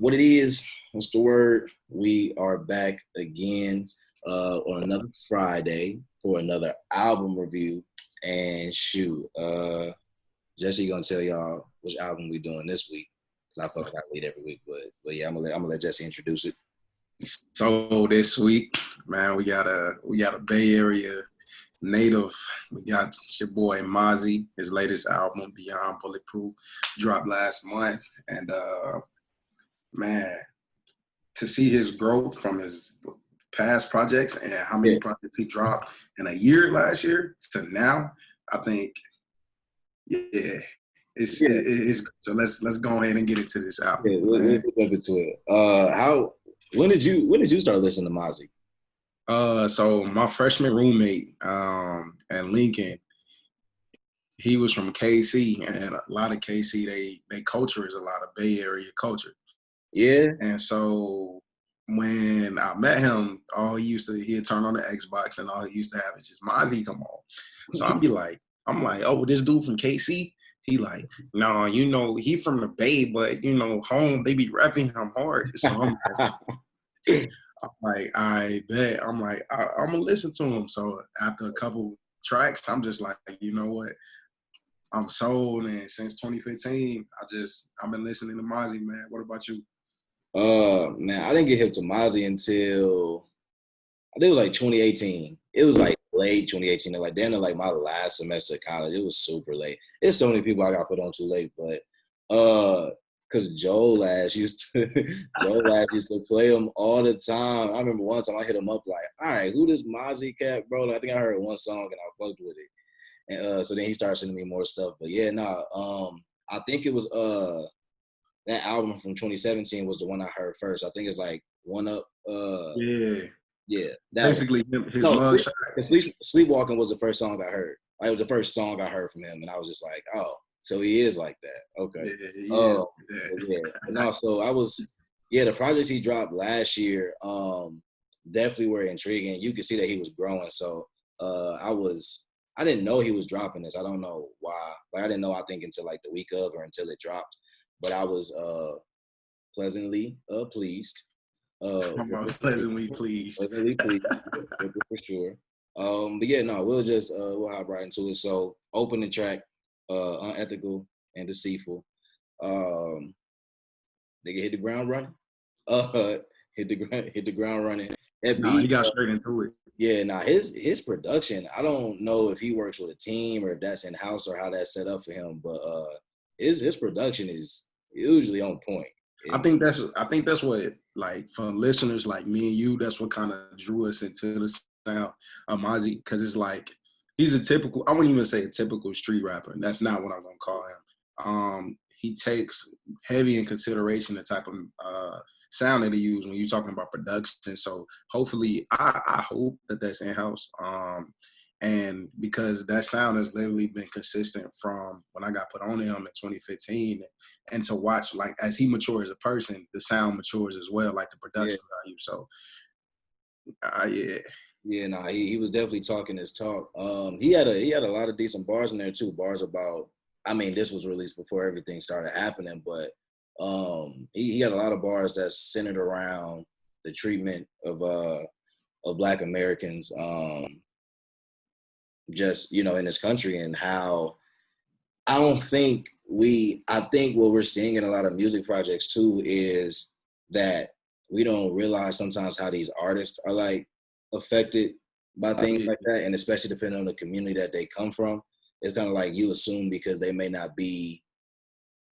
What it is, what's the word? We are back again on another Friday for another album review. And shoot, Jesse gonna tell y'all which album we doing this week. Cause I feel like I lead every week, but yeah, I'm gonna let Jesse introduce it. So this week, man, we got a Bay Area native. We got your boy Mozzy. His latest album, Beyond Bulletproof, dropped last month, and man, to see his growth from his past projects and how many projects he dropped in a year last year to now, I think, it's so let's go ahead and get into this album. Yeah, we'll jump into it. When did you start listening to Mozzy? So my freshman roommate at Lincoln, he was from KC, and a lot of KC, they culture is a lot of Bay Area culture. Yeah. And so when I met him, he'd turn on the Xbox, and all he used to have is just Mozzy come on. So I'm like, oh, this dude from KC? He like, no, he from the Bay, but home they be rapping him hard. So I'm like, I bet. I'm like, I'm gonna listen to him. So after a couple tracks, I'm just like, you know what? I'm sold. And since 2015, I've been listening to Mozzy, man. What about you? Man, I didn't get hip to Mozzy until I think it was like 2018. It was like late 2018, like then like my last semester of college. It was super late. There's so many people I got put on too late, but because Joe Lash used to play him all the time. I remember one time I hit him up like, all right, who this Mozzy cat, bro? Like, I think I heard one song and I fucked with it. And so then he started sending me more stuff. But yeah, I think it was that album from 2017 was the one I heard first. I think it's like One Up. Yeah. Basically his mugshot. Sleepwalking was the first song I heard. Like, it was the first song I heard from him, and I was just like, oh. So he is like that. Okay. Yeah. No, so the projects he dropped last year definitely were intriguing. You could see that he was growing. So I didn't know he was dropping this. I don't know why. Like, I didn't know, I think, until like the week of or until it dropped. But I was pleasantly pleased. Pleasantly pleased. Pleasantly pleased, for sure. But yeah, no, we'll hop right into it. So opening track, Unethical and Deceitful. Nigga hit the ground running. Hit the ground running. That beat, he got straight into it. Yeah, his production, I don't know if he works with a team or if that's in house or how that's set up for him, but his production is usually on point. I think that's what, like, for listeners like me and you, that's what kind of drew us into the sound of Mozzy, because it's like he's a typical, I wouldn't even say a typical street rapper. That's not what I'm gonna call him. He takes heavy in consideration the type of sound that he uses when you're talking about production. So hopefully, I hope that that's in-house. And because that sound has literally been consistent from when I got put on him in 2015, and to watch, like, as he matures as a person, the sound matures as well, like the production value. So, he was definitely talking his talk. He had a lot of decent bars in there too. Bars about, I mean, this was released before everything started happening, but he had a lot of bars that's centered around the treatment of Black Americans. Just, in this country, and how I think what we're seeing in a lot of music projects too is that we don't realize sometimes how these artists are like affected by things like that, and especially depending on the community that they come from. It's kind of like you assume because they may not be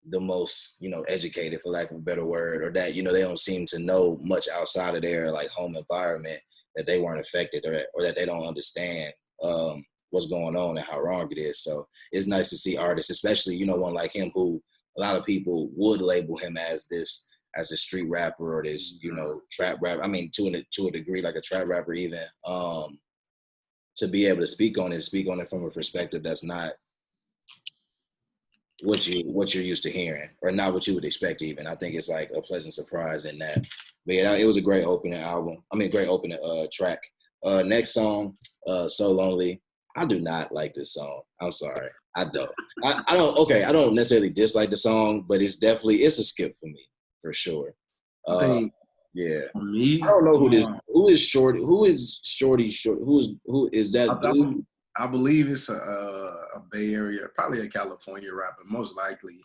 the most, educated, for lack of a better word, or that, they don't seem to know much outside of their like home environment, that they weren't affected, or that they don't understand what's going on and how wrong it is. So it's nice to see artists, especially, one like him, who a lot of people would label him as a street rapper, or this, trap rapper. I mean, to a degree, like a trap rapper even, to be able to speak on it from a perspective that's not what you're used to hearing, or not what you would expect even. I think it's like a pleasant surprise in that. But yeah, it was a great opening great opening track. Next song, So Lonely. I do not like this song. I'm sorry. I don't. I don't necessarily dislike the song, but it's a skip for me, for sure. I think Yeah. for me, I don't know who is Shorty. Who is Shorty? Who is that dude? I believe it's a Bay Area, probably a California rapper, most likely.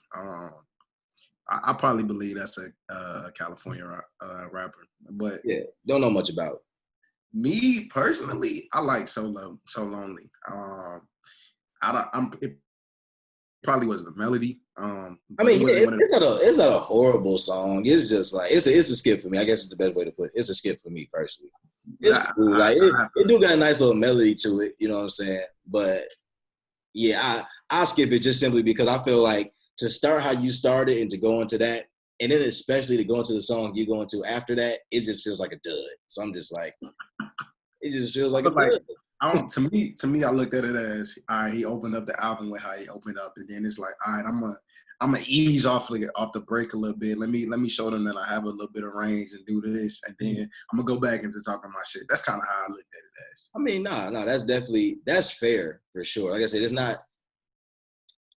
I probably believe that's a California rapper. But Yeah, don't know much about. me personally, I like So Lonely. It probably was the melody. I But it mean, yeah, wasn't one of it's not a horrible song. It's just like it's a skip for me. I guess it's the best way to put it. It's a skip for me personally. It's cool. Like it do got a nice little melody to it. You know what I'm saying? But yeah, I'll skip it just simply because I feel like to start how you started and to go into that, and then especially to go into the song you go into after that, it just feels like a dud. So I'm just like, it just feels like a dud. To me, I looked at it as, all right, he opened up the album with how he opened up, and then it's like, all right, I'm gonna ease off the break a little bit. Let me show them that I have a little bit of range and do this, and then I'm gonna go back into talking my shit. That's kind of how I looked at it as. I mean, no, that's fair for sure. Like I said, it's not.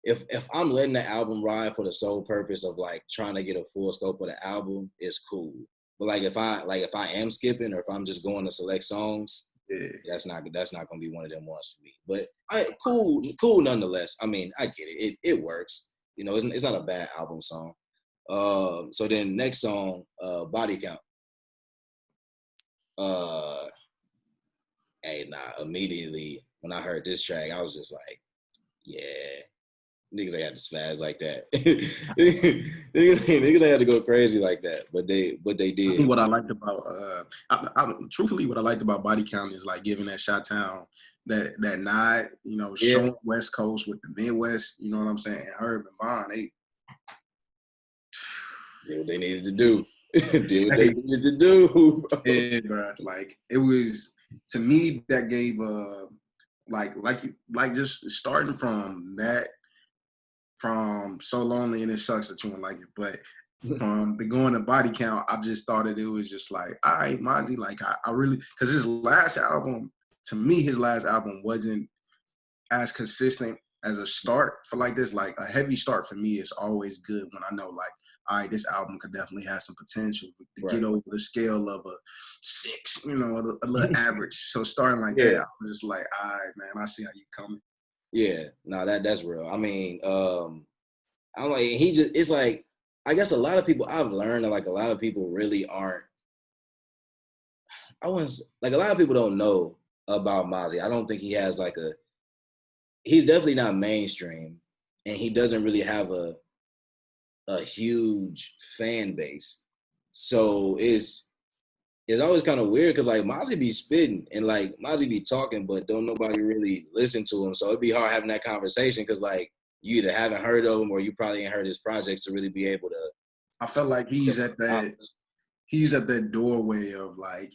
If I'm letting the album ride for the sole purpose of like trying to get a full scope of the album, it's cool. But if I am skipping or if I'm just going to select songs, Yeah. that's not gonna be one of them ones for me. But cool nonetheless. I mean, I get it. It works. You know, it's not a bad album song. So then next song, Body Count. Immediately when I heard this track, I was just like, yeah. Niggas ain't had to spaz like that. niggas ain't had to go crazy like that, but they did. What I liked about truthfully, what I liked about Body Count is like giving that Chi-Town that nod, you know, showing West Coast with the Midwest, you know what I'm saying? And Herb and Von, they did what they needed to do. Did what they needed to do. Bro. Yeah, bro. Like it was, to me, that gave just starting from that, from So Lonely and It Sucks That You Don't Like It, but from the going to Body Count, I just thought it was just like, all right, Mozzy, like I really, because his last album, to me, his last album wasn't as consistent as a start for like this. Like a heavy start for me is always good when I know like, all right, this album could definitely have some potential to get over the scale of a 6, you know, a little average. So starting like that, I was just like, all right, man, I see how you coming. Yeah, no, that's real. I mean, I'm like, it's like, I guess a lot of people, I've learned that like a lot of people really aren't, a lot of people don't know about Mozzy. I don't think he has he's definitely not mainstream and he doesn't really have a huge fan base. So it's always kind of weird because like Mozzy be spitting and like Mozzy be talking, but don't nobody really listen to him. So it'd be hard having that conversation because like you either haven't heard of him or you probably ain't heard his projects to really be able to. I felt like he's at that doorway of like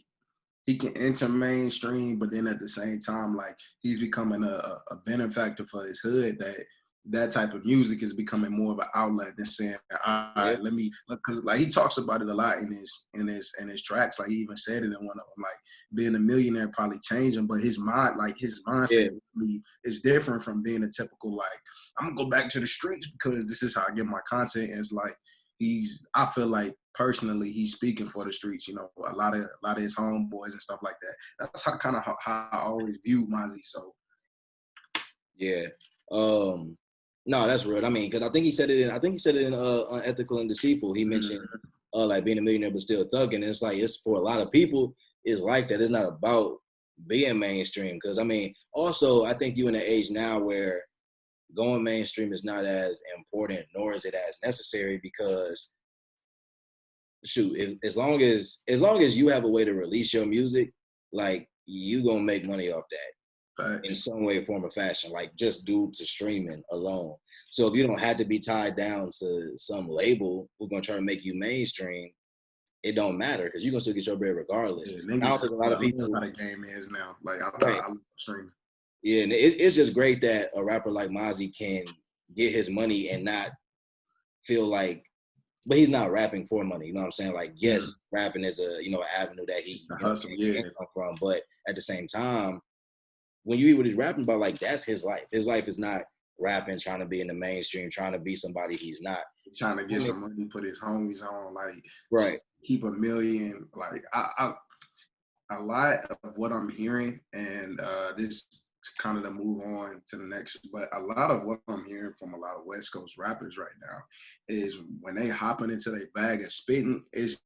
he can enter mainstream, but then at the same time, like he's becoming a benefactor for his hood. That type of music is becoming more of an outlet than saying, all right, because like he talks about it a lot in his tracks. Like he even said it in one of them, like being a millionaire probably changed him, but his mindset really is different from being a typical like, I'm gonna go back to the streets because this is how I get my content. And it's like I feel like personally he's speaking for the streets, you know, a lot of his homeboys and stuff like that. That's how I always view Mozzy. So yeah. No, that's real. I mean, because I think he said it in Unethical and Deceitful. He mentioned like being a millionaire but still thugging. And it's like it's for a lot of people, it's like that. It's not about being mainstream. Because I mean, also I think you in the age now where going mainstream is not as important, nor is it as necessary because shoot, as long as you have a way to release your music, like you gonna make money off that. In some way, form, or fashion, like just due to streaming alone. So if you don't have to be tied down to some label who's gonna try to make you mainstream, it don't matter because you're gonna still get your bread regardless. Yeah, I don't think a lot of people know how the game is now. Like I love streaming. Yeah, and it's just great that a rapper like Mozzy can get his money and not feel like, but he's not rapping for money. You know what I'm saying? Like, yes, rapping is a avenue that he can come from, but at the same time, when you hear what he's rapping about, like that's his life. His life is not rapping, trying to be in the mainstream, trying to be somebody he's not. Trying to I get mean, some money, put his homies on, like right. keep a million. Like I a lot of what I'm hearing, and this kind of to move on to the next, but a lot of what I'm hearing from a lot of West Coast rappers right now is when they hopping into their bag and spitting, it's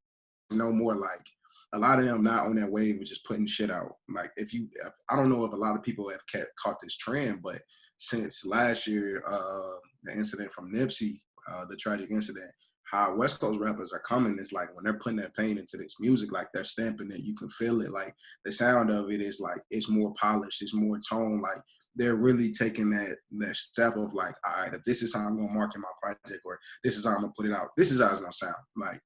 no more like a lot of them not on that wave of just putting shit out. Like I don't know if a lot of people have caught this trend, but since last year, the incident from Nipsey, the tragic incident, how West Coast rappers are coming is like when they're putting their pain into this music, like they're stamping it, you can feel it. Like the sound of it is like it's more polished, it's more tone. Like they're really taking that step of like, all right, if this is how I'm gonna market my project, or this is how I'm gonna put it out, this is how it's gonna sound. Like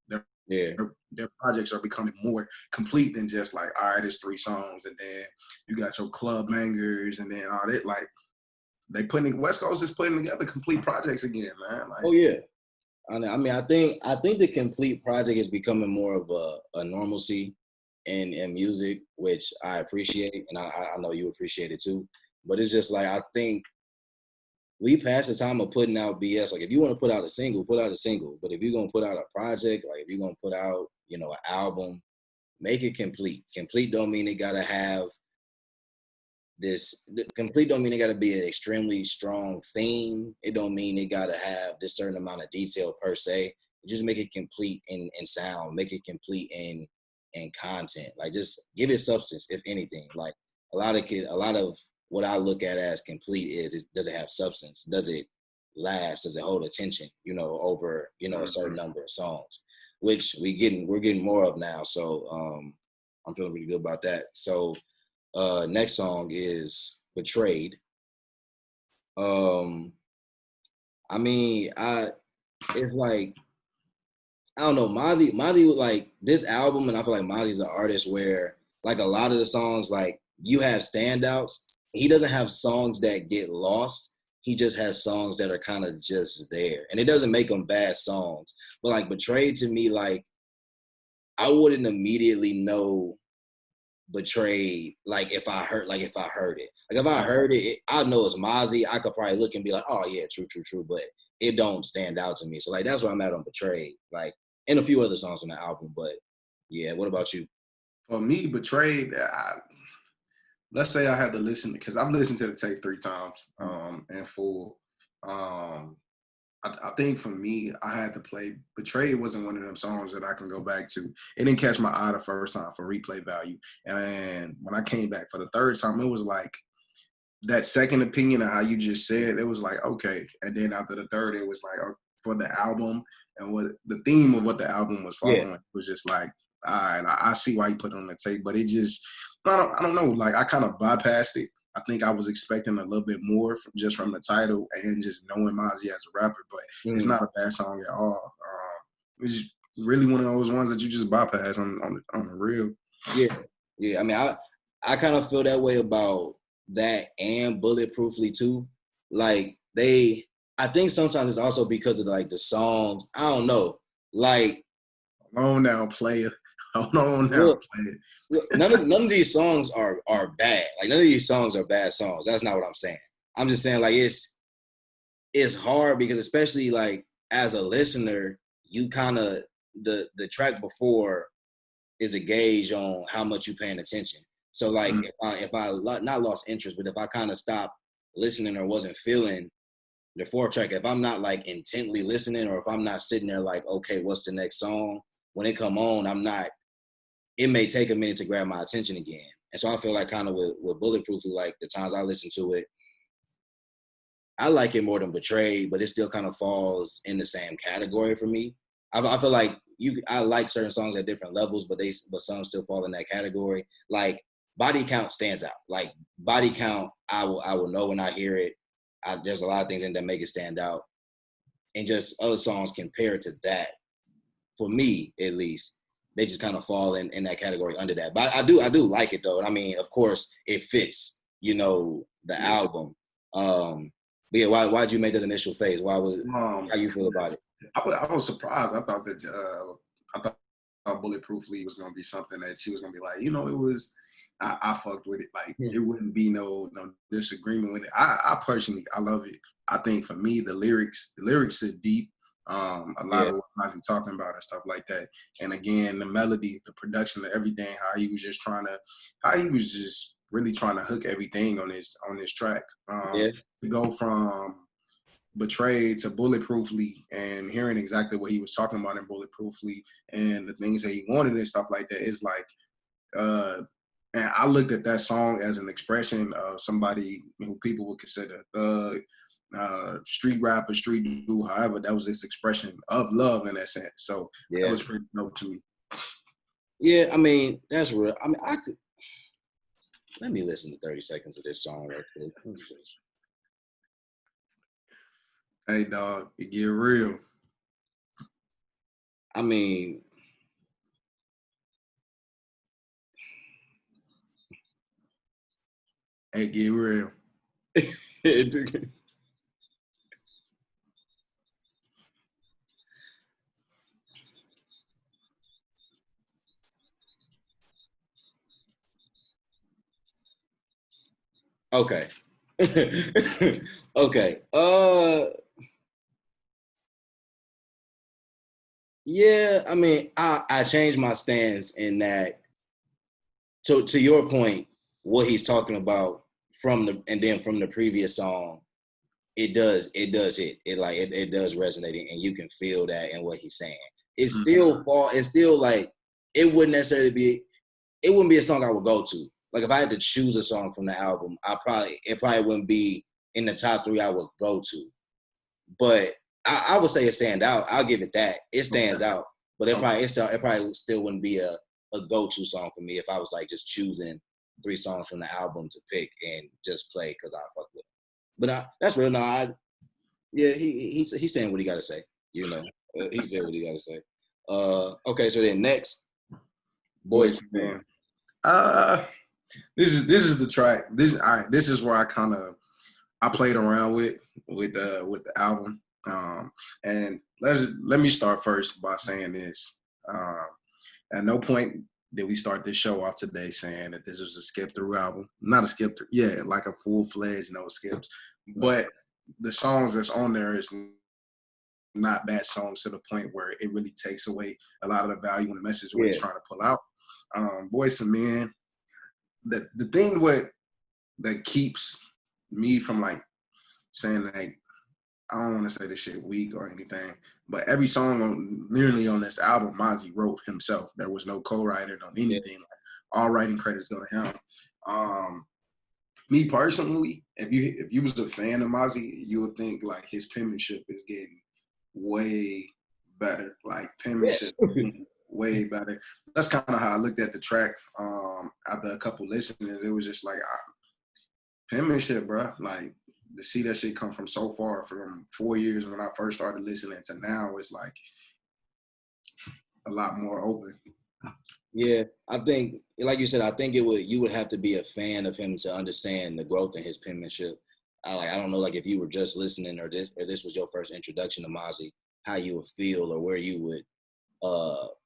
Yeah. their projects are becoming more complete than just like, all right, it's 3 songs, and then you got your club bangers, and then all that. Like West Coast is putting together complete projects again, man. Like, Oh yeah. I mean, I think the complete project is becoming more of a normalcy in music, which I appreciate, and I know you appreciate it too. But it's just like I think we passed the time of putting out BS. Like if you want to put out a single, put out a single. But if you're gonna put out a project, like if you're gonna put out, an album, make it complete. Complete don't mean it gotta have complete don't mean it gotta be an extremely strong theme. It don't mean it gotta have this certain amount of detail per se. Just make it complete in sound, make it complete in content. Like just give it substance, if anything. Like a lot of what I look at as complete does it have substance? Does it last? Does it hold attention, over, a certain number of songs, which we're getting more of now. So I'm feeling pretty good about that. So next song is Betrayed. I mean, it's like, I don't know, Mozzy like this album, and I feel like Mozzy's an artist where like a lot of the songs, like you have standouts. He doesn't have songs that get lost. He just has songs that are kind of just there. And it doesn't make them bad songs. But like Betrayed to me, like I wouldn't immediately know Betrayed, like if I heard it. Like if I heard it, I know it's Mozzy. I could probably look and be like, oh yeah, true. But it don't stand out to me. So like that's where I'm at on Betrayed. Like and a few other songs on the album. But yeah, what about you? for me, Betrayed, let's say I had to listen, because I've listened to the tape 3 times in full. I think for me, I had to play. Betrayed wasn't one of them songs that I can go back to. It didn't catch my eye the first time for replay value. And when I came back for the third time, it was like that second opinion of how you just said, it was like, okay. And then after the third, it was like, for the album and what the theme of what the album was Yeah. following was just like, all right, I see why you put it on the tape, but it just, I don't know. Like I kind of bypassed it. I think I was expecting a little bit more just from the title and just knowing Mozzy as a rapper, but it's not a bad song at all. It's really one of those ones that you just bypass on the real. Yeah. I mean, I kind of feel that way about that and Bulletproofly too. Like I think sometimes it's also because of like the songs. I don't know. Like Hold on now, player. Hold on now, player. None of these songs are bad. Like none of these songs are bad songs. That's not what I'm saying. I'm just saying like it's hard because especially like as a listener, you kind of the track before is a gauge on how much you're paying attention. So like if I not lost interest, but if I kind of stopped listening or wasn't feeling the 4th track, if I'm not like intently listening, or if I'm not sitting there like, okay, what's the next song? When it come on, it may take a minute to grab my attention again. And so I feel like kind of with Bulletproof, like the times I listen to it, I like it more than Betrayed, but it still kind of falls in the same category for me. I feel like I like certain songs at different levels, but some still fall in that category. Like Body Count stands out. Like Body Count, I will know when I hear it. There's a lot of things in that make it stand out, and just other songs compared to that, for me at least, they just kind of fall in that category under that. But I do like it though. I mean, of course, it fits, the album. But yeah, why'd you make that initial phase? How you feel about it? I was surprised. I thought that I thought Bulletproofly was gonna be something that she was gonna be like, it was. I fucked with it. Like it wouldn't be no disagreement with it. I personally, I love it. I think for me, the lyrics sit deep. A lot of what Mozzy talking about and stuff like that. And again, the melody, the production, everything, how he was just really trying to hook everything on this track. To go from Betrayed to Bulletproofly and hearing exactly what he was talking about in Bulletproofly and the things that he wanted and stuff like that, is like, and I looked at that song as an expression of somebody who people would consider a thug, street rapper, street dude. However, that was this expression of love in that sense. So that was pretty dope to me. Yeah, I mean, that's real. I mean, I could. Let me listen to 30 seconds of this song real quick. Hey, dog, it get real. I mean, it get real. Okay. Okay. Yeah, I mean, I changed my stance in that. To your point, what he's talking about from the previous song, it does hit. It does resonate, and you can feel that in what he's saying. It's still like it wouldn't necessarily be. It wouldn't be a song I would go to. Like if I had to choose a song from the album, it probably wouldn't be in the top 3 I would go to. But I would say it stands out. I'll give it that. It stands out. But it probably still wouldn't be a go-to song for me if I was like just choosing 3 songs from the album to pick and just play because I fuck with it. But that's real. No, he's saying what he got to say. You know, he said what he got to say. Okay, so then next, Boys II Men. This is the track. This is where I played around with the album. And let me start first by saying this. At no point did we start this show off today saying that this was a skip through album. Not a skip through, yeah, like a full-fledged no skips. But the songs that's on there is not bad songs to the point where it really takes away a lot of the value and the message what he's trying to pull out. Boys II Men. The thing that keeps me from like saying like, I don't want to say this shit weak or anything, but every song nearly on this album, Mozzy wrote himself. There was no co-writer, no anything. Like, all writing credits go to him. Me personally, if you was a fan of Mozzy, you would think like his penmanship is getting way better. Like penmanship way better. That's kind of how I looked at the track. After a couple listeners, it was just like penmanship, bro. Like to see that shit come from so far, from 4 years when I first started listening to now, it's like a lot more open. Yeah, I think, like you said, I think you would have to be a fan of him to understand the growth in his penmanship. I don't know, like if you were just listening or this was your first introduction to Mozzy, how you would feel or where you would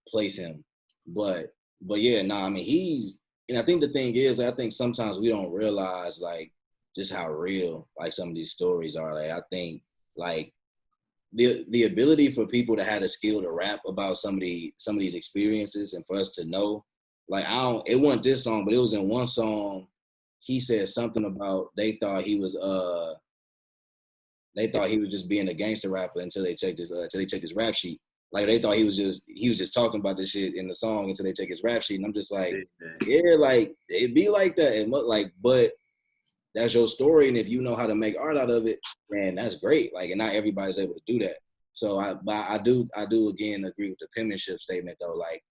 place him. But yeah, I mean and I think the thing is, I think sometimes we don't realize like just how real like some of these stories are. Like I think like the ability for people to have the skill to rap about some of these experiences and for us to know, like it wasn't this song, but it was in one song. He said something about they thought he was just being a gangster rapper until they checked his rap sheet. Like they thought he was just talking about this shit in the song until they check his rap sheet. And I'm just like, yeah, like it be like that. And but that's your story. And if you know how to make art out of it, man, that's great. Like, and not everybody's able to do that. So I do again agree with the penmanship statement though. Like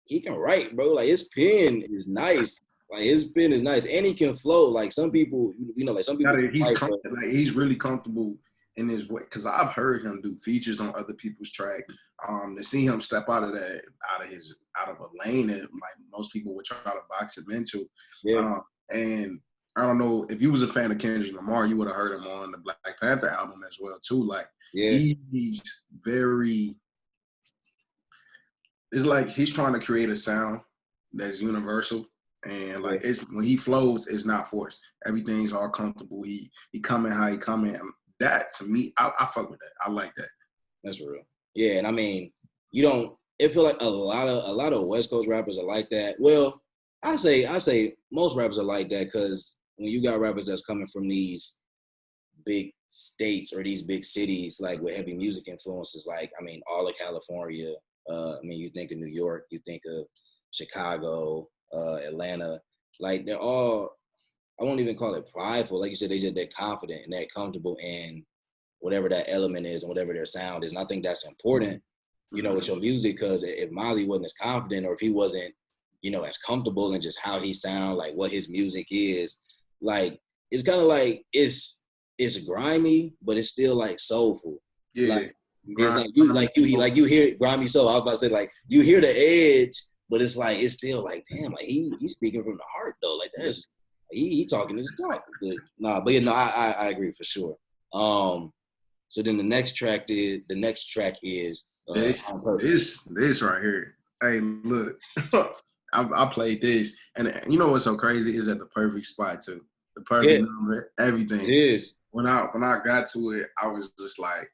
he can write, bro. Like his pen is nice. Like his pen is nice, and he can flow. Like some people, like some people. He's really comfortable in his way, because I've heard him do features on other people's track. To see him step out of a lane that like most people would try to box him into. Yeah. And I don't know if you was a fan of Kendrick Lamar, you would have heard him on the Black Panther album as well too. Like he's very. It's like he's trying to create a sound that's universal, And like it's when he flows, it's not forced. Everything's all comfortable. He coming how he coming. That to me, I fuck with that. I like that. That's real. Yeah, and I mean, you don't. It feel like a lot of West Coast rappers are like that. Well, I say most rappers are like that because when you got rappers that's coming from these big states or these big cities, like with heavy music influences, like I mean, all of California. I mean, you think of New York, you think of Chicago, Atlanta. Like they're all. I won't even call it prideful. Like you said, they're confident and they're comfortable in whatever that element is and whatever their sound is. And I think that's important, you know, with your music, because if Mozzy wasn't as confident or if he wasn't, you know, as comfortable in just how he sound, like what his music is, like it's kind of like it's grimy, but it's still like soulful. Yeah. Like it's you hear grimy soul. I was about to say like you hear the edge, but it's like it's still like damn, like he's speaking from the heart though. Like that's he talking his talk. But you know, I agree for sure. So then the next track is this right here. Hey, look, I played this, and you know what's so crazy is at the perfect spot too. The perfect number, everything. It is. When I got to it, I was just like,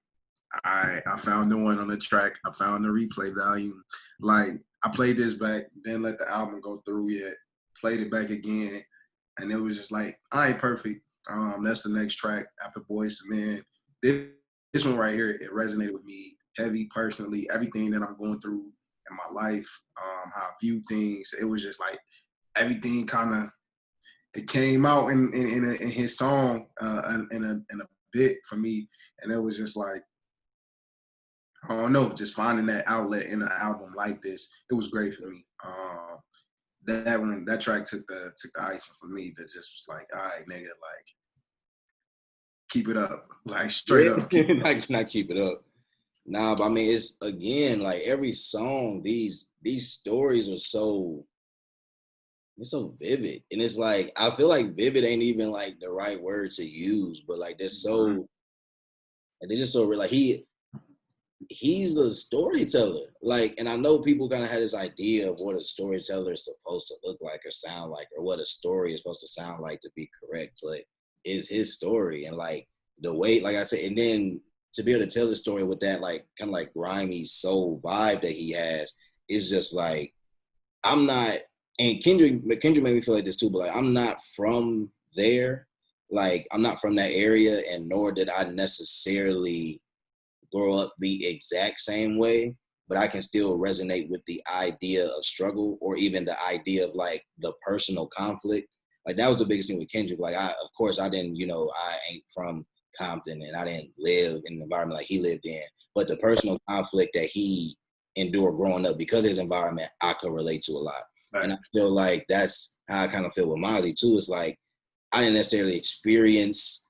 I found the one on the track. I found the replay value. Like I played this back, then let the album go through yet. Played it back again, and it was just like, I ain't perfect. That's the next track after Boys to Men. This one right here, it resonated with me heavy personally. Everything that I'm going through in my life, how I view things, it was just like everything kind of it came out in his song in a bit for me, and it was just like I don't know, just finding that outlet in an album like this, it was great for me. That track took the icing for me. That just was like, all right, nigga, like keep it up, like straight up. Not keep it up. Nah, but I mean, it's again like every song. These stories are so vivid, and it's like I feel like vivid ain't even like the right word to use, but like they're so, they're just so real. Like he's a storyteller. Like, and I know people kind of had this idea of what a storyteller is supposed to look like or sound like, or what a story is supposed to sound like to be correct, but it's his story, and like the way, like I said, and then to be able to tell the story with that like kind of like grimy soul vibe that he has is just like I'm not. And Kendrick made me feel like this too, but like I'm not from there. Like I'm not from that area, and nor did I necessarily grow up the exact same way, but I can still resonate with the idea of struggle or even the idea of like the personal conflict. Like that was the biggest thing with Kendrick. Like of course I didn't, you know, I ain't from Compton and I didn't live in an environment like he lived in, but the personal conflict that he endured growing up because of his environment, I could relate to a lot. Right. And I feel like that's how I kind of feel with Mozzy too. It's like, I didn't necessarily experience,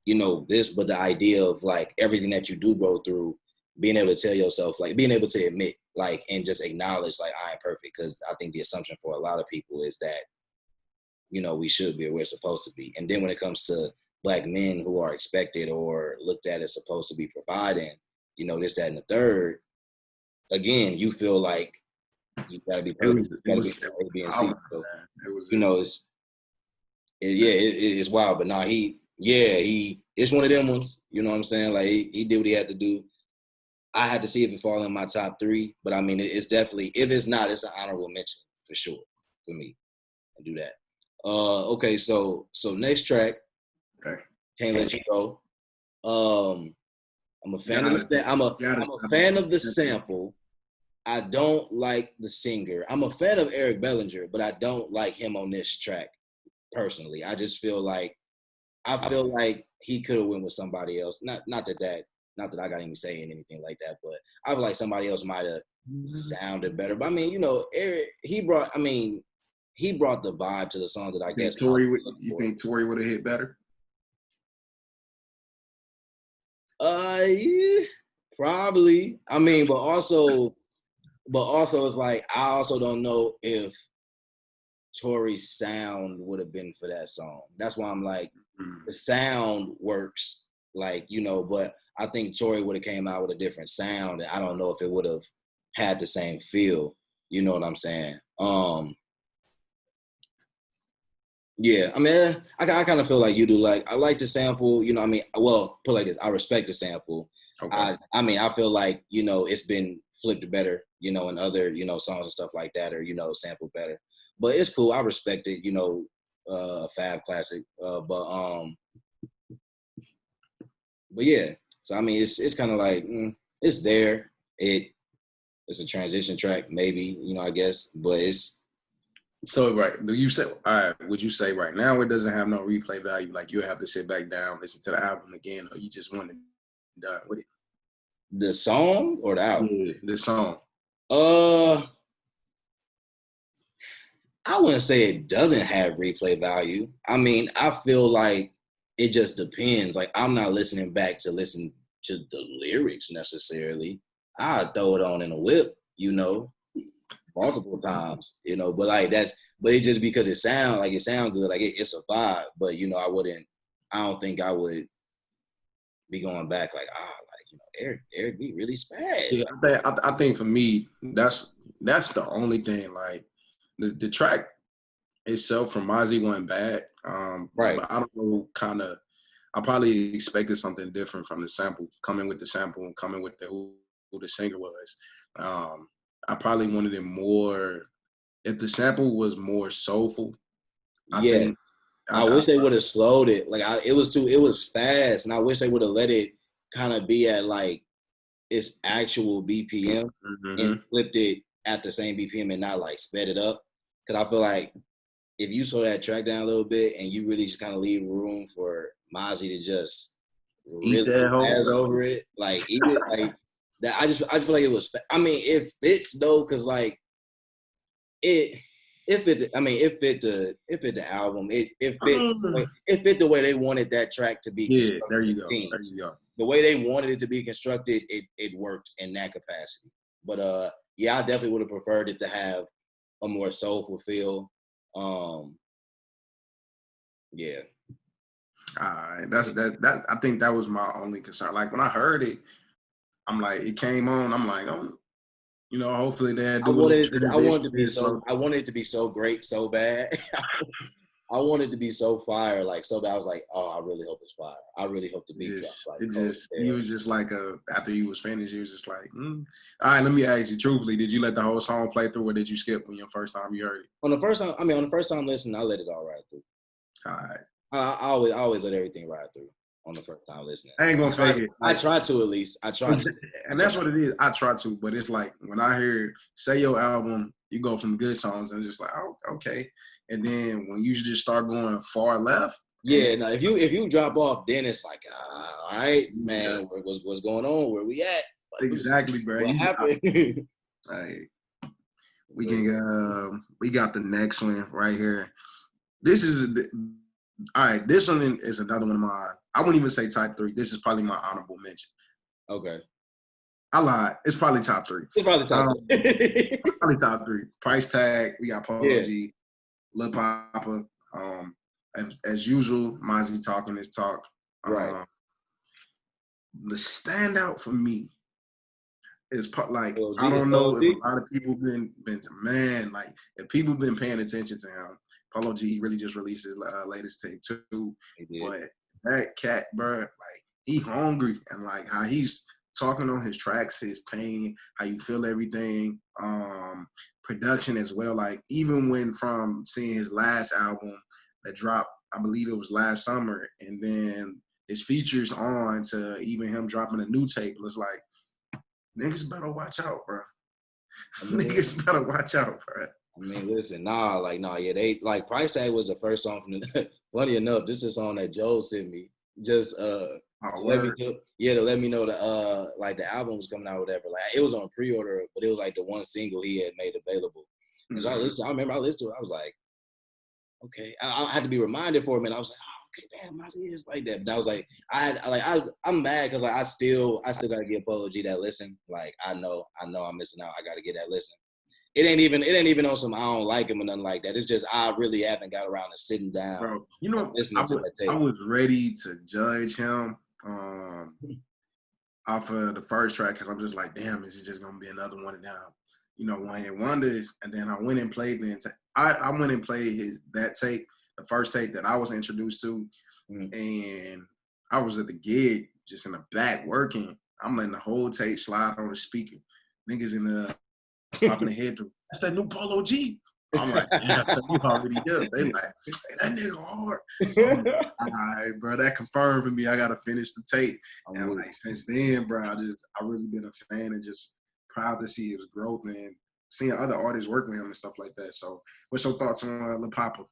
you know, this, but the idea of like everything that you do go through, being able to tell yourself, like being able to admit, like, and just acknowledge like I ain't perfect. Cause I think the assumption for a lot of people is that, you know, we should be or we're supposed to be. And then when it comes to Black men who are expected or looked at as supposed to be providing, you know, this, that, and the third, again, you feel like you gotta be perfect. You gotta be A, B, and C. So, you know, it's wild. But nah, it's one of them ones. You know what I'm saying? Like he did what he had to do. I had to see if it fall in my top 3, but I mean, it's definitely, if it's not, it's an honorable mention for sure for me. I do that. Okay, so next track. Okay. Can't Let You Go. I'm a fan of the I'm a fan of the sample. I don't like the singer. I'm a fan of Eric Bellinger, but I don't like him on this track personally. I just feel like he could have went with somebody else. Not that I got any say in anything like that, but I feel like somebody else might have sounded better. But I mean, you know, Eric, he brought the vibe to the song that I guess. You think Tory would have hit better? Yeah, probably. I mean, but also it's like I also don't know if Tory's sound would have been for that song. That's why I'm like, the sound works, like, you know, but I think Tory would have came out with a different sound, and I don't know if it would have had the same feel. You know what I'm saying? Yeah, I mean, I kind of feel like you do. Like, I like the sample. You know, I mean, well, put it like this: I respect the sample. Okay. I mean, I feel like it's been flipped better. In other songs and stuff like that, or sampled better. But it's cool. I respect it. Fab classic. But yeah. So I mean, it's kind of like it's there. It's a transition track, maybe I guess, but it's. So right, do you say? All right, would you say right now it doesn't have no replay value? Like you have to sit back down, listen to the album again, or you just want it done with it? The song or the album? Yeah, the song. I wouldn't say it doesn't have replay value. I mean, I feel like it just depends. Like, I'm not listening back to listen to the lyrics necessarily. I throw it on in a whip, multiple times, but but it just because it sound good, like it's a vibe. But I don't think I would be going back like Eric B really spaz. Yeah, I think for me that's the only thing. Like the track itself from Mozzy wasn't bad. Right. But I don't know, I probably expected something different from the sample, coming with who the singer was. I probably wanted it more, if the sample was more soulful, I Yeah. think. I wish they would have slowed it. Like it was fast, and I wish they would have let it kind of be at like its actual BPM and flipped it at the same BPM and not like sped it up. Because I feel like if you slow that track down a little bit and you really just kind of leave room for Mozzy to just Eat really that spaz whole. over it, like eat it, like that. I feel like it was. I mean, it fits though, because like it fit. It fit the album. It fit the way they wanted that track to be Yeah, constructed. there you go. There you go. The way they wanted it to be constructed, it worked in that capacity. But yeah, I definitely would have preferred it to have a more soulful feel. Yeah. That's that. I think that was my only concern. Like when I heard it, I'm like, it came on. I'm like, oh, hopefully they'll do a little transition. I wanted it to be so great, so bad. I wanted it to be so fire, like so bad. I was like, oh, I really hope it's fire. I really hope the beat drops like. He was just like after he was finished, he was just like, all right, let me ask you truthfully, did you let the whole song play through, or did you skip when your first time you heard it? On the first time listening, I let it all ride through. All right. I always let everything ride through on the first time listening. I ain't gonna fake it. I try to, at least. I try to. And that's what it is. I try to, but it's like when I hear Say Your album, you go from good songs and it's just like, oh, okay. And then when you just start going far left. Yeah, now if you drop off, then it's like, all right, man, what's going on? Where we at? Like, exactly, bro. What happened? Hey, we got the next one right here. This is all right. This one is another one of mine. I wouldn't even say top 3. This is probably my honorable mention. Okay. I lied. It's probably top 3. It's probably top 3. Probably top 3. Price Tag. We got Polo G, Lil Papa. As usual, Mozzy talking his talk. Right. The standout for me is like, I don't know if a lot of people been like if people been paying attention to him. Polo G really just released his latest tape too. But that cat, bro, like he hungry, and like how he's talking on his tracks, his pain, how you feel everything, production as well. Like even when from seeing his last album that dropped, I believe it was last summer, and then his features on to even him dropping a new tape, it was like, niggas better watch out, bro. Niggas better watch out, bro. I mean, listen, yeah, they like Price Tag was the first song from the. Funny enough, this is a song that Joe sent me just to let me know that like the album was coming out or whatever. Like it was on pre-order, but it was like the one single he had made available. And so I remember I listened to it. I was like, okay, I had to be reminded for a minute. I was like, oh, okay, damn, Mozzy is like that. But I was like, I'm mad because like I still gotta give Polo G that listen. Like I know I'm missing out. I gotta get that listen. It ain't even on some I don't like him or nothing like that. It's just I really haven't got around to sitting down. Bro, I was ready to judge him off of the first track because I'm just like, damn, is it just gonna be another one of them? One hit wonders. And then I went and played I went and played that tape the first tape that I was introduced to. And I was at the gig, just in the back working. I'm letting the whole tape slide on the speaker. Niggas in the popping their head through. That's that new Polo G. I'm like, damn, so you already up. They like, hey, that nigga hard. So I'm like, all right, bro, that confirmed for me. I gotta finish the tape. And like since then, bro, I really been a fan and just proud to see his growth and seeing other artists work with him and stuff like that. So, what's your thoughts on Lil Papa?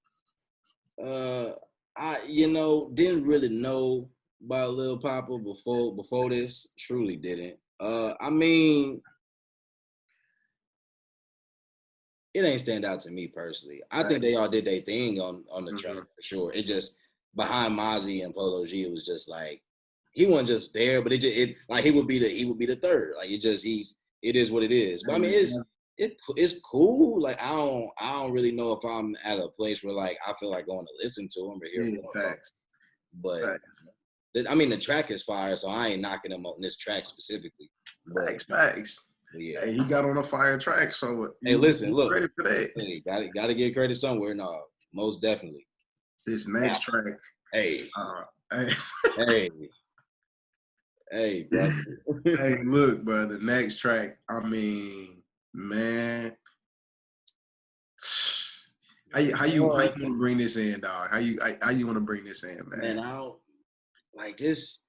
I didn't really know about Lil Papa before this. Truly didn't. I mean, it ain't stand out to me personally. I think they all did their thing on the track for sure. It just behind Mozzy and Polo G, it was just like he wasn't just there, but it like he would be the third. Like it is what it is. But I mean, it's cool. Like I don't really know if I'm at a place where like I feel like going to listen to him or hear him. But I mean, the track is fire, so I ain't knocking him on this track specifically. Facts. Yeah, hey, he got on a fire track, so hey, listen, look, credit for that. Hey, gotta get credit somewhere. No, most definitely. This next track, hey, brother. Hey, look, bro, the next track. I mean, man, how you want to bring this in, dog? How you want to bring this in, man? Man, I don't like this.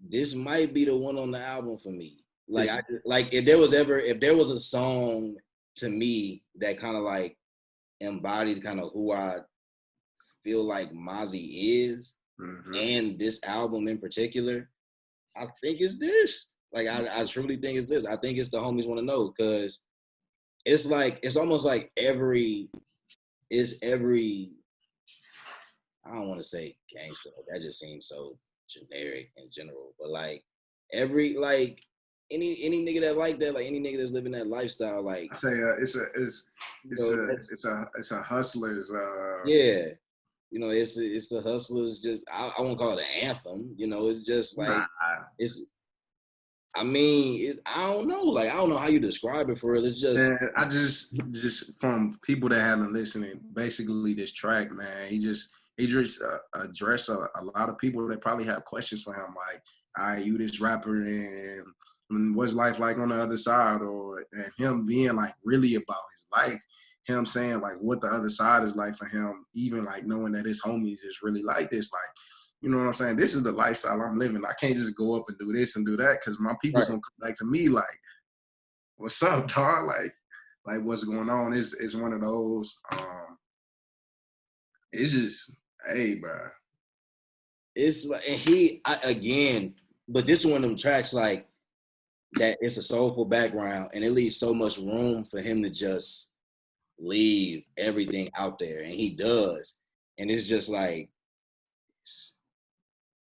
This might be the one on the album for me. Like if there was a song to me that kind of like embodied kind of who I feel like Mozzy is, and this album in particular, I think it's this. Like I truly think it's this. I think it's the Homies Wanna Know, because it's almost like every I don't want to say gangster. That just seems so generic in general. But like every like any nigga that like that, like any nigga that's living that lifestyle, like I say it's a hustler's. Yeah, it's the hustlers. Just I won't call it an anthem. It's just like it's. I mean, I don't know. Like I don't know how you describe it for real. It's just. Man, I just from people that haven't listened, basically this track, man. He just address a lot of people that probably have questions for him, like, you this rapper and what's life like on the other side, and him being like really about his life, him saying like what the other side is like for him, even like knowing that his homies is really like this, like, you know what I'm saying? This is the lifestyle I'm living. I can't just go up and do this and do that, because my people's gonna come back to me like, what's up, dog? Like what's going on? It's one of those. It's just, hey, bro. It's like, and but this is one of them tracks like that. It's a soulful background, and it leaves so much room for him to just leave everything out there, and he does. And it's just like,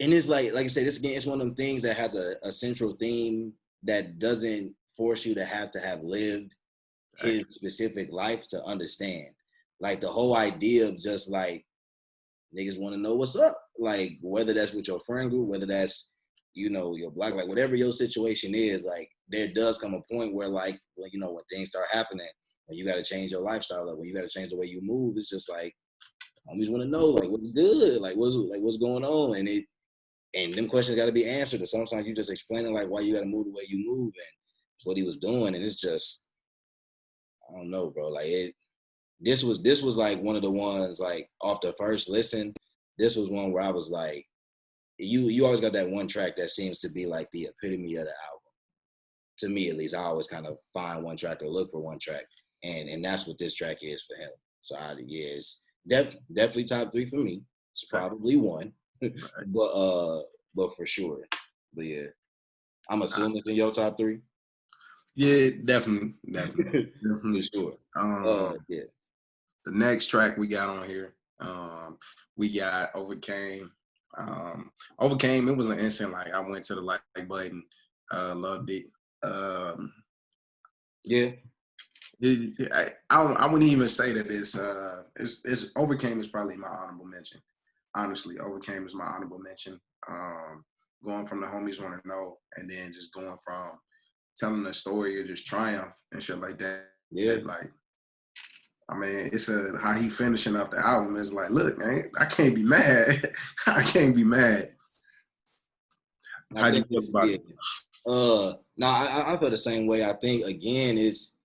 and it's like I said, it's one of them things that has a central theme that doesn't force you to have lived his specific life to understand. Like the whole idea of just like niggas want to know what's up. Like whether that's with your friend group, whether that's your block, like whatever your situation is, like there does come a point where like when things start happening, when you got to change your lifestyle up, when you got to change the way you move, it's just like homies want to know like what's good, like what's going on, and them questions got to be answered. And sometimes you just explaining like why you got to move the way you move, and it's what he was doing, and it's just I don't know, bro. Like this was like one of the ones like off the first listen. This was one where I was like, you always got that one track that seems to be like the epitome of the album. To me, at least, I always kind of find one track or look for one track, and that's what this track is for him. So it's definitely top 3 for me. It's probably 1, but for sure. But yeah, I'm assuming it's in your top 3. Yeah, definitely. For sure. Yeah. The next track we got on here, we got Overcame. Overcame, it was an instant, like I went to the like button, loved it. Yeah. I wouldn't even say that it's Overcame is probably my honorable mention. Honestly, Overcame is my honorable mention. Going from the Homies Wanna Know, and then just going from telling a story of just triumph and shit like that. Yeah. Like, I mean, it's how he finishing up the album. It's like, look, man, I can't be mad. I can't be mad. I think it's yeah. No, I feel the same way. I think again, it's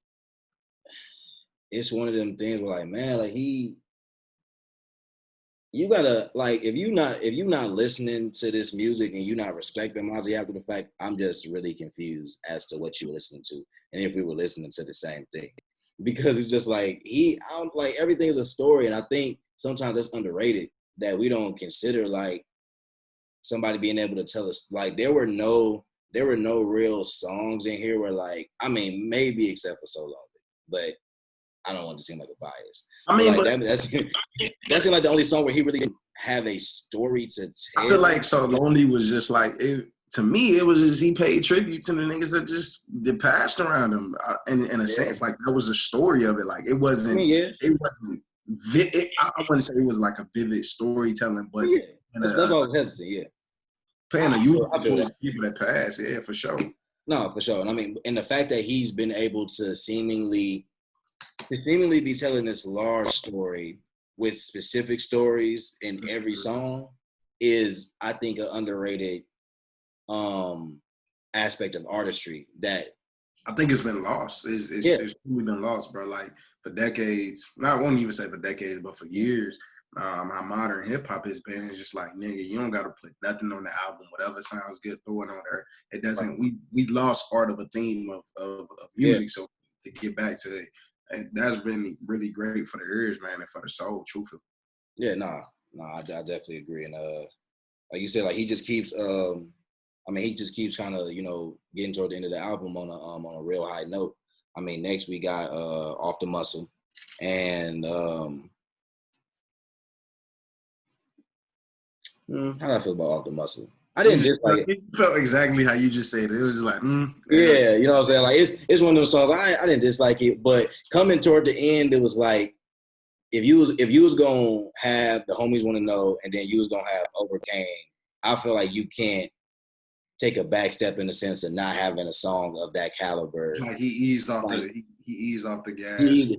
one of them things where like, man, like you gotta like if you not listening to this music and you not respecting Mozzy after the fact, I'm just really confused as to what you were listening to and if we were listening to the same thing. Because it's just like like everything is a story, and I think sometimes that's underrated that we don't consider like somebody being able to tell us like there were no real songs in here where like I mean maybe except for So Lonely, but I don't want to seem like a bias. I mean, like, that's like the only song where he really didn't have a story to tell. I feel like So Lonely was just like it. To me, it was just he paid tribute to the niggas that just passed around him. In a sense, like that was the story of it. Like it wasn't. It wasn't. I wouldn't say it was like a vivid storytelling, but that's what I was hesitant. Yeah, paying a youth towards people that passed. Yeah, for sure. No, for sure. And I mean, and the fact that he's been able to seemingly be telling this large story with specific stories in every song is, I think, an underrated aspect of artistry that I think it's been lost. It's truly been lost, bro. Like for decades, I won't even say for decades, but for years, how modern hip hop has been. It's just like, nigga, you don't gotta put nothing on the album. Whatever sounds good, throw it on there. It doesn't. Right. We lost art of a theme of music. Yeah. So to get back to it, that's been really great for the ears, man, and for the soul, truthfully. Yeah, I definitely agree. And like you said, like he just keeps he just keeps kind of, getting toward the end of the album on a real high note. I mean, next we got Off the Muscle, and how do I feel about Off the Muscle? I didn't dislike it. It felt exactly how you just said it. It was just like, yeah, you know what I'm saying? Like it's one of those songs. I didn't dislike it, but coming toward the end, it was like if you was gonna have The Homies Wanna Know, and then you was gonna have Overcame, I feel like you can't take a back step in the sense of not having a song of that caliber. Like he eased off he eased off the gas. He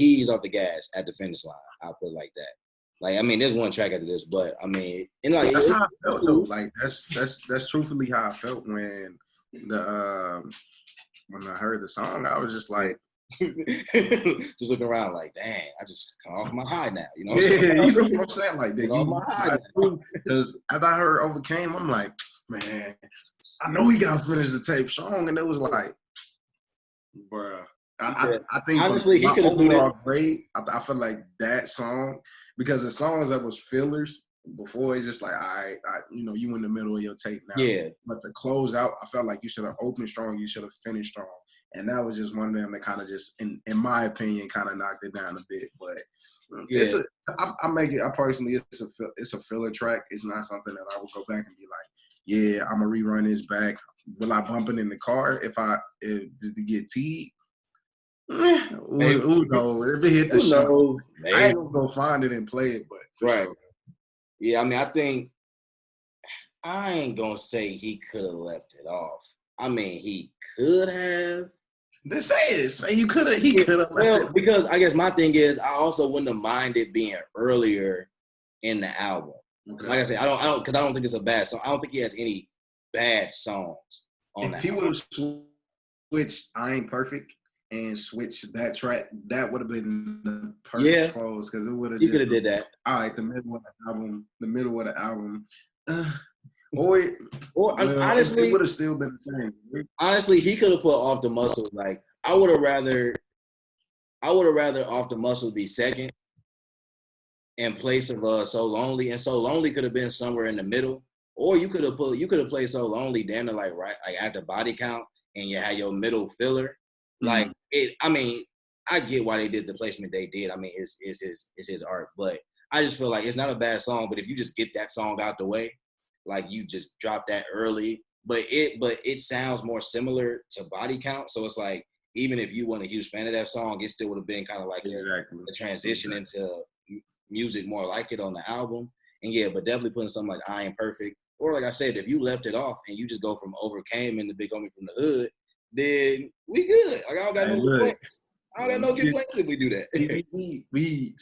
eased off the gas at the finish line. I'll put it like that. Like, I mean, there's one track after this, but I mean, and like that's how I felt though. Like that's truthfully how I felt when when I heard the song. I was just like, just looking around like, dang, I just come off my high now. You know what I'm saying? You know what I'm saying? Like, because as I heard Overcame, I'm like, man, I know he got to finish the tape song, and it was like, bruh. I think honestly, he could have done it. Great. I feel like that song, because the songs that was fillers before, it's just like, all right, you in the middle of your tape now. Yeah. But to close out, I felt like you should have opened strong, you should have finished strong. And that was just one of them that kind of just, in my opinion, kind of knocked it down a bit. But I personally, it's a filler track. It's not something that I would go back and be like, yeah, I'm gonna rerun this back. Will I bump it in the car if to get teed? Who knows? If it hit the show, I ain't gonna go find it and play it. But for sure. Yeah, I mean, I ain't gonna say he could have left it off. I mean, he could have. Say you could have. He could have left it. Because I guess my thing is, I also wouldn't have minded being earlier in the album. Okay. Like I said, I don't because I don't think it's a bad song. I don't think he has any bad songs on that. If he would have switched "I Ain't Perfect" and switched that track, that would have been the perfect close, because it would have. He could have did that. All right, the middle of the album. Honestly, it would have still been the same. Honestly, he could have put Off the Muscle. Like, I would have rather Off the Muscle be second in place of So Lonely, and So Lonely could have been somewhere in the middle, or you could have played So Lonely damn near like after Body Count, and you had your middle filler. Like it. I mean, I get why they did the placement they did. I mean, it's his art, but I just feel like it's not a bad song. But if you just get that song out the way, like you just drop that early, but it sounds more similar to Body Count. So it's like, even if you weren't a huge fan of that song, it still would have been kind of like a transition into music more like it on the album. And yeah, but definitely putting something like I Ain't Perfect, or like I said, if you left it off and you just go from Overcame and the Big Homie from the Hood, then we good. Like, I don't got no complaints. I don't got no complaints if we do that.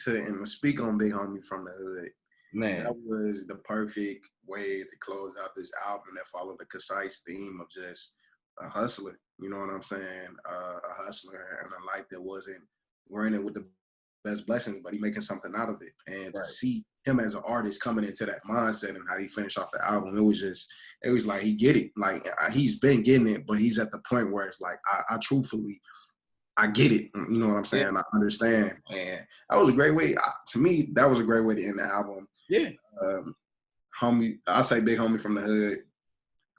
And speak on Big Homie from the Hood. Man, that was the perfect way to close out this album that followed the concise theme of just a hustler. You know what I'm saying? A hustler and a life that wasn't granted with the best blessings, but he making something out of it. And to see him as an artist coming into that mindset and how he finished off the album, it was like he get it. Like he's been getting it, but he's at the point where it's like I truthfully, I get it. You know what I'm saying? I understand. And that was a great way. To me, that was a great way to end the album. Yeah. Homie, I say Big Homie from the Hood.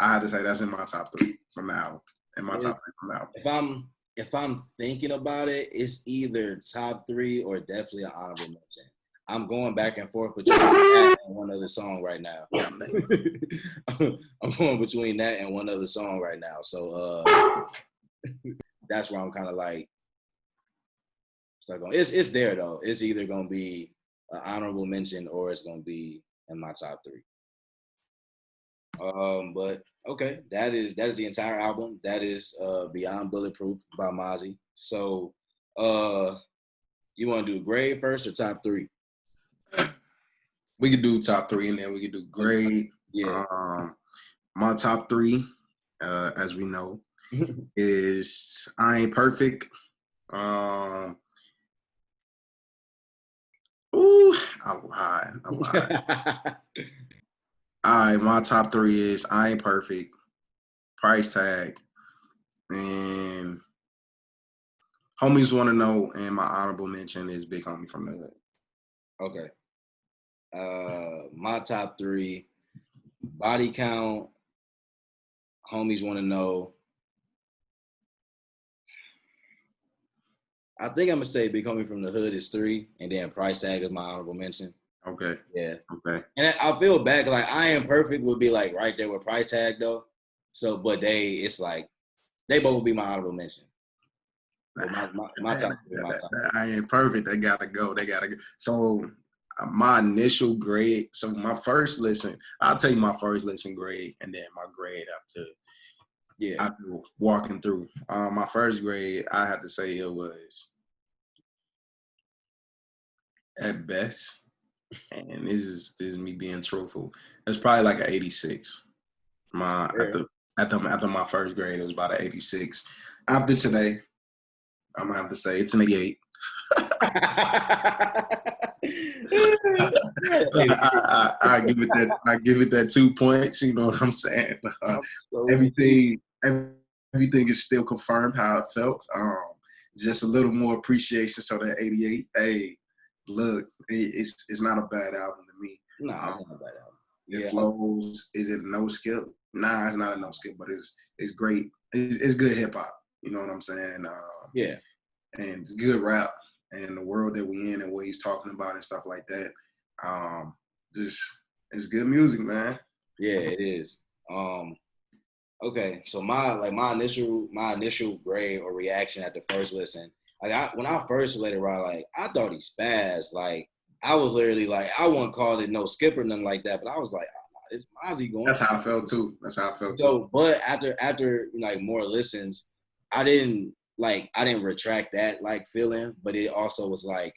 I had to say that's in my top 3 from the album. In my top 3 from the album. If I'm thinking about it, it's either top 3 or definitely an honorable mention. I'm going back and forth between that and one other song right now. I'm going between that and one other song right now. So that's where I'm kind of like stuck on. It's there though. It's either gonna be an honorable mention or it's gonna be in my top 3. But okay, that is the entire album. That is Beyond Bulletproof by Mozzy. So you want to do grade first or top 3? We could do top 3 and then we could do grade. Yeah. My top 3, as we know, is I Ain't Perfect. I lied. All right, my top 3 is I Ain't Perfect, Price Tag, and Homies Wanna Know, and my honorable mention is Big Homie from the Hood. Okay. My top 3, Body Count, Homies Wanna Know. I think I'm gonna say Big Homie from the Hood is 3, and then Price Tag is my honorable mention. Okay. Yeah. Okay. And I feel back, like I Am Perfect would be like right there with Price Tag though. So, but it's like they both would be my honorable mention. My top 3. I Ain't Perfect. They gotta go. So my initial grade. So my first listen, I'll tell you my first listen grade, and then my grade after. Yeah. After walking through, my first grade, I had to say it was at best. And this is me being truthful. It's probably like an 86. After my first grade, it was about an 86. After today, I'm gonna have to say it's an 88. I give it that 2 points. You know what I'm saying? Everything is still confirmed how it felt. Just a little more appreciation. So that 88. Hey. Look, it's not a bad album to me. No, it's not a bad album. It flows. Is it a no skip? Nah, it's not a no skip, but it's great. It's good hip hop. You know what I'm saying? And it's good rap. And the world that we in and what he's talking about and stuff like that. Just it's good music, man. Yeah, it is. Okay, so my initial grade or reaction at the first listen. Like when I first let it ride, like I thought he spazzed. Like I was literally like, I wouldn't call it no skip or nothing like that, but I was like, oh, no, this Mozzy going. That's how I felt too. So, but after like more listens, I didn't retract that like feeling, but it also was like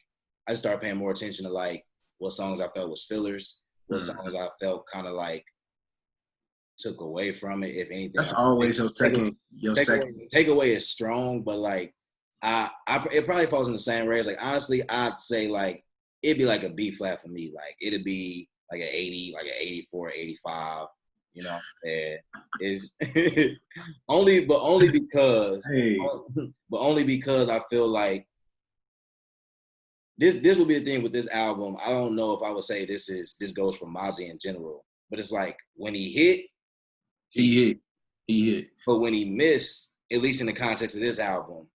I started paying more attention to like what songs I felt was fillers, what songs I felt kind of like took away from it, if anything. That's always your second. Takeaway is strong, but like. It probably falls in the same range. Like honestly, I'd say like it'd be like a B flat for me. Like it'd be like an 80, like an 84, 85. You know, is only because I feel like this would be the thing with this album. I don't know if I would say this goes for Mozzy in general, but it's like when he hit, he hit. But when he missed, at least in the context of this album.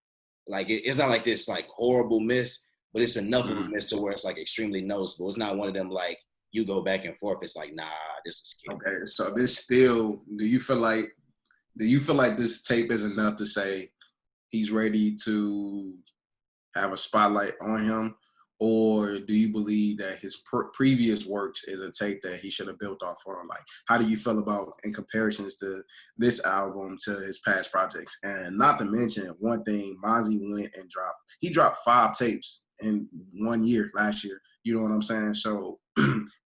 Like it's not like this like horrible miss, but it's enough of a miss to where it's like extremely noticeable. It's not one of them like you go back and forth. It's like, nah, this is scary. Okay, so this still. Do you feel like this tape is enough to say he's ready to have a spotlight on him, or do you believe that his previous works is a tape that he should have built off on? Like, how do you feel about in comparisons to this album to his past projects? And not to mention one thing, Mozzy went and dropped 5 tapes in 1 year last year. You know what I'm saying? So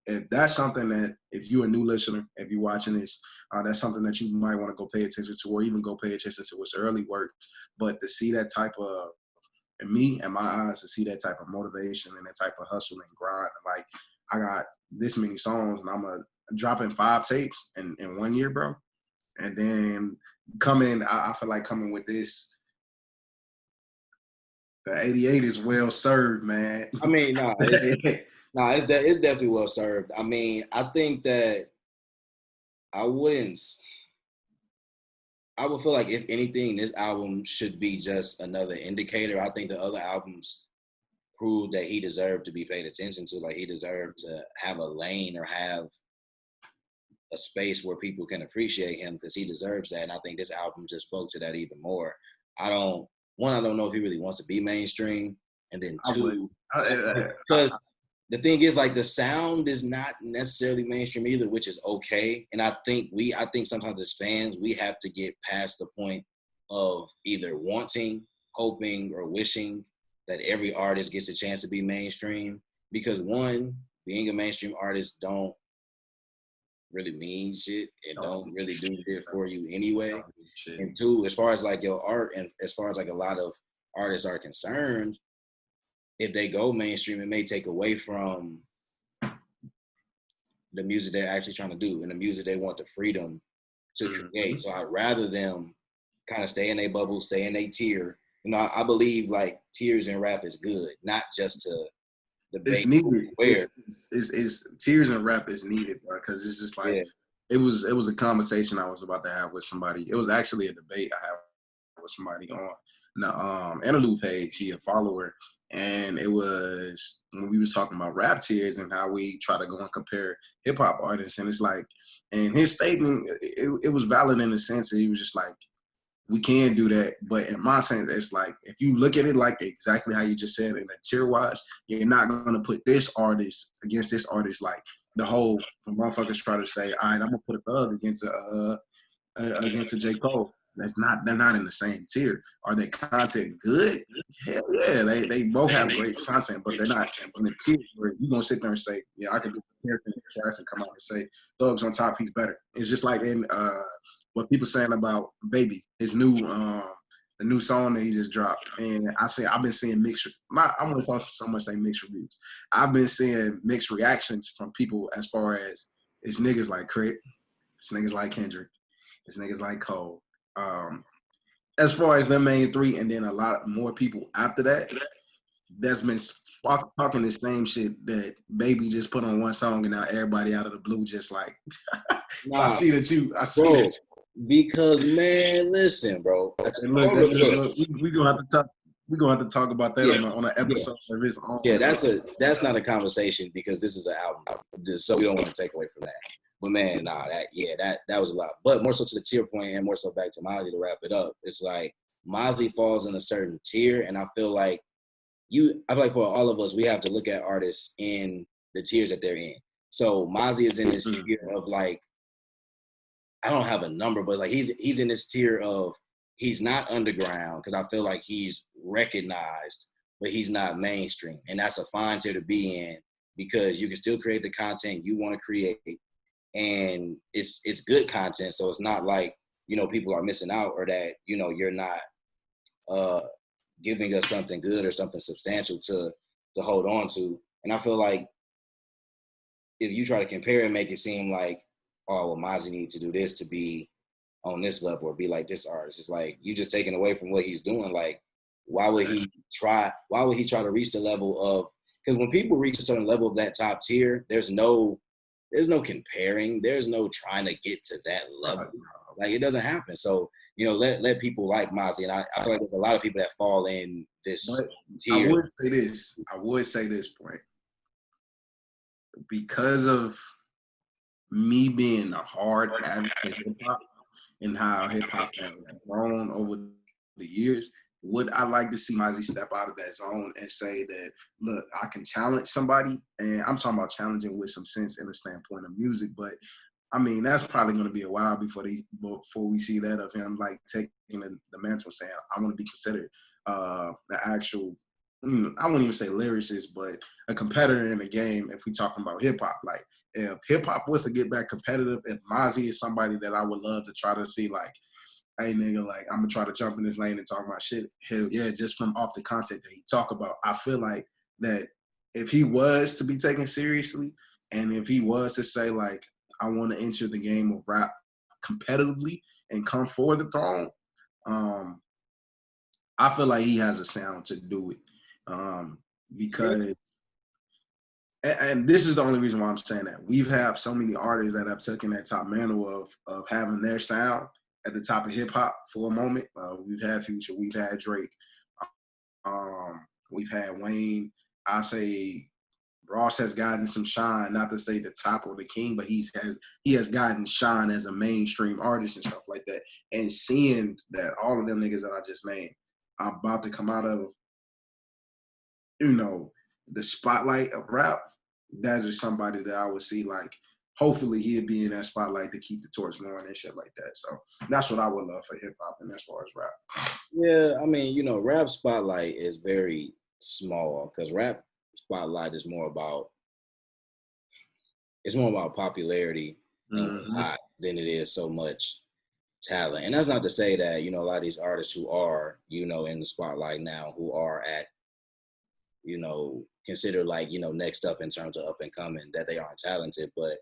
if that's something that, if you're a new listener, if you're watching this, that's something that you might want to go pay attention to, or even go pay attention to his early works. But to see that type of, and me and my eyes, to see that type of motivation and that type of hustle and grind, like, I got this many songs and I'm dropping 5 tapes in 1 year, bro. And then I feel like coming with this, the 88 is well served, man. I mean, it's definitely well served. I mean, I think that I would feel like, if anything, this album should be just another indicator. I think the other albums proved that he deserved to be paid attention to. Like, he deserved to have a lane or have a space where people can appreciate him, because he deserves that. And I think this album just spoke to that even more. I don't know if he really wants to be mainstream. And then 2, because the thing is, like, the sound is not necessarily mainstream either, which is okay. And I think sometimes as fans, we have to get past the point of either wanting, hoping, or wishing that every artist gets a chance to be mainstream. Because one, being a mainstream artist don't really mean shit. It don't really do shit for you anyway. And 2, as far as like your art, and as far as like a lot of artists are concerned, if they go mainstream, it may take away from the music they're actually trying to do and the music they want the freedom to create. So I'd rather them kind of stay in their bubble, stay in their tier. You know, I believe like tiers in rap is good, not just to debate. It's needed. It's tiers in rap is needed, bro, because it's just like, it was a conversation I was about to have with somebody. It was actually a debate I had with somebody on the Interlude page. He a follower, and it was when we was talking about rap tiers and how we try to go and compare hip hop artists. And it's like, and his statement, it was valid in the sense that he was just like, we can do that, but in my sense, it's like, if you look at it like exactly how you just said, in a tier wise, you're not gonna put this artist against this artist. Like, the whole motherfuckers try to say, all right, I'm gonna put a Thug against a J. Cole. They're not in the same tier. Are they content good? Hell yeah, they both have great content, but they're not in the tier where you're gonna sit there and say, yeah, I can do comparison and come out and say Thug's on top, he's better. It's just like in what people saying about Baby, his new the new song that he just dropped. And I've been seeing mixed. I wouldn't so much say mixed reviews. I've been seeing mixed reactions from people as far as, it's niggas like Crit, it's niggas like Kendrick, it's niggas like Cole. As far as the main 3, and then a lot more people after that, that's been talking the same shit that Baby just put on one song, and now everybody out of the blue just like, I see that. Because, man, listen, bro. We gonna have to talk. We gonna have to talk about that on an episode of his own. Yeah, that's not a conversation, because this is an album, so we don't want to take away from that. But man, that was a lot. But more so to the tier point, and more so back to Mozzy to wrap it up. It's like Mozzy falls in a certain tier, and I feel like for all of us, we have to look at artists in the tiers that they're in. So Mozzy is in this tier of like, I don't have a number, but it's like he's in this tier of, he's not underground, because I feel like he's recognized, but he's not mainstream. And that's a fine tier to be in, because you can still create the content you want to create, and it's good content. So it's not like, you know, people are missing out, or that, you know, you're not giving us something good or something substantial to hold on to. And I feel like if you try to compare and make it seem like, oh, well, Mozzy needs to do this to be on this level or be like this artist, it's like you just taking away from what he's doing. Like, why would he try to reach the level of, because when people reach a certain level of that top tier, there's no comparing, there's no trying to get to that level. Like, it doesn't happen. So, you know, let people like Mozzy, and I feel like there's a lot of people that fall in this tier. I would say this point, because of me being a hard advocate of hip hop and how hip hop has grown over the years, would I like to see Mozzy step out of that zone and say that, look, I can challenge somebody, and I'm talking about challenging with some sense in the standpoint of music, but I mean, that's probably going to be a while before we see that of him like taking the mantle, saying, I want to be considered the actual, I won't even say lyricist, but a competitor in the game. If we talking about hip hop, like if hip hop was to get back competitive, if Mozzy is somebody that I would love to try to see, like, hey nigga, like I'm gonna try to jump in this lane and talk about shit. Hell yeah, just from off the content that he talk about. I feel like that if he was to be taken seriously, and if he was to say like, I want to enter the game of rap competitively and come for the throne, I feel like he has a sound to do it. Because and this is the only reason why I'm saying that. We've had so many artists that have taken that top mantle of having their sound at the top of hip hop for a moment. We've had Future, we've had Drake, we've had Wayne. I say Ross has gotten some shine, not to say the top or the king, but he has gotten shine as a mainstream artist and stuff like that. And seeing that all of them niggas that I just named are about to come out of, the spotlight of rap, that is somebody that I would see like, hopefully he'd be in that spotlight to keep the torch going and shit like that. So that's what I would love for hip hop and as far as rap. Yeah, I mean, rap spotlight is very small because rap spotlight is more about popularity and what's hot than it is so much talent. And that's not to say that, a lot of these artists who are, in the spotlight now, who are at, considered like, next up in terms of up and coming, that they aren't talented. But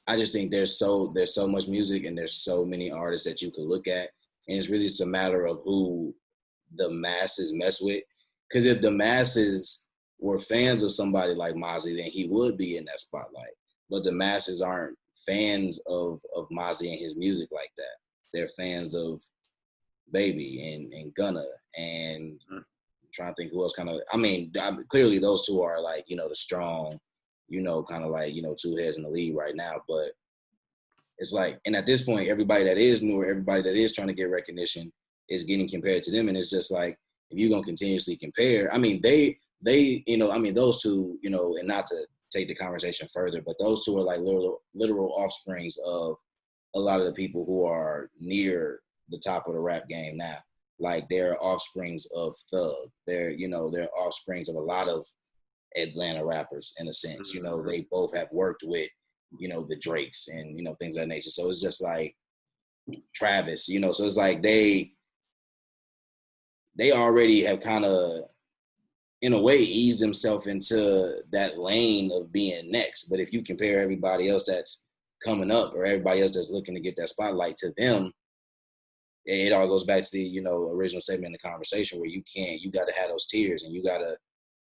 I just think there's so much music and there's so many artists that you could look at. And it's really just a matter of who the masses mess with. Because if the masses were fans of somebody like Mozzy, then he would be in that spotlight. But the masses aren't fans of Mozzy and his music like that. They're fans of Baby and Gunna and I'm trying to think who else kind of, clearly those two are like, the strong, kind of like, two heads in the lead right now. But it's like, and at this point, everybody that is new or everybody that is trying to get recognition is getting compared to them. And it's just like, if you're going to continuously compare, they, those two, and not to take the conversation further, but those two are like literal offsprings of a lot of the people who are near the top of the rap game now. Like they're offsprings of Thug. They're offsprings of a lot of Atlanta rappers in a sense. They both have worked with, the Drakes and, things of that nature. So it's just like Travis, so it's like they already have kind of, in a way, eased themselves into that lane of being next. But if you compare everybody else that's coming up or everybody else that's looking to get that spotlight to them, it all goes back to the, original statement in the conversation where you got to have those tiers and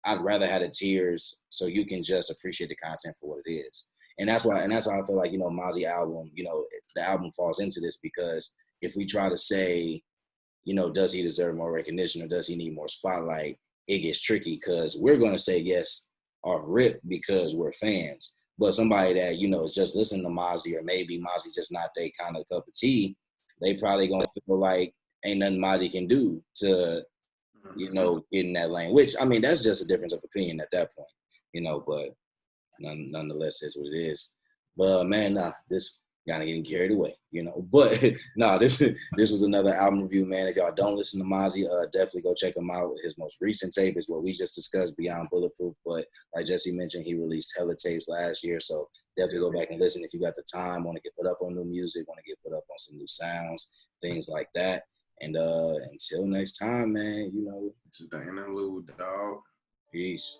I'd rather have the tiers so you can just appreciate the content for what it is. And that's why I feel like, Mozzy album, the album falls into this because if we try to say, does he deserve more recognition or does he need more spotlight, it gets tricky because we're going to say yes off rip because we're fans. But somebody that, is just listening to Mozzy or maybe Mozzy just not their kind of cup of tea, they probably going to feel like ain't nothing Mozzy can do to, get in that lane, which, that's just a difference of opinion at that point, but nonetheless, it's what it is. But man, this kind of getting carried away, but this was another album review, man. If y'all don't listen to Mozzy, definitely go check him out. His most recent tape is what we just discussed, Beyond Bulletproof, but like Jesse mentioned, he released hella tapes last year, so definitely go back and listen if you got the time, want to get put up on new music, want to get put up on some new sounds, things like that. And until next time, man, This is the Interlude, dog. Peace.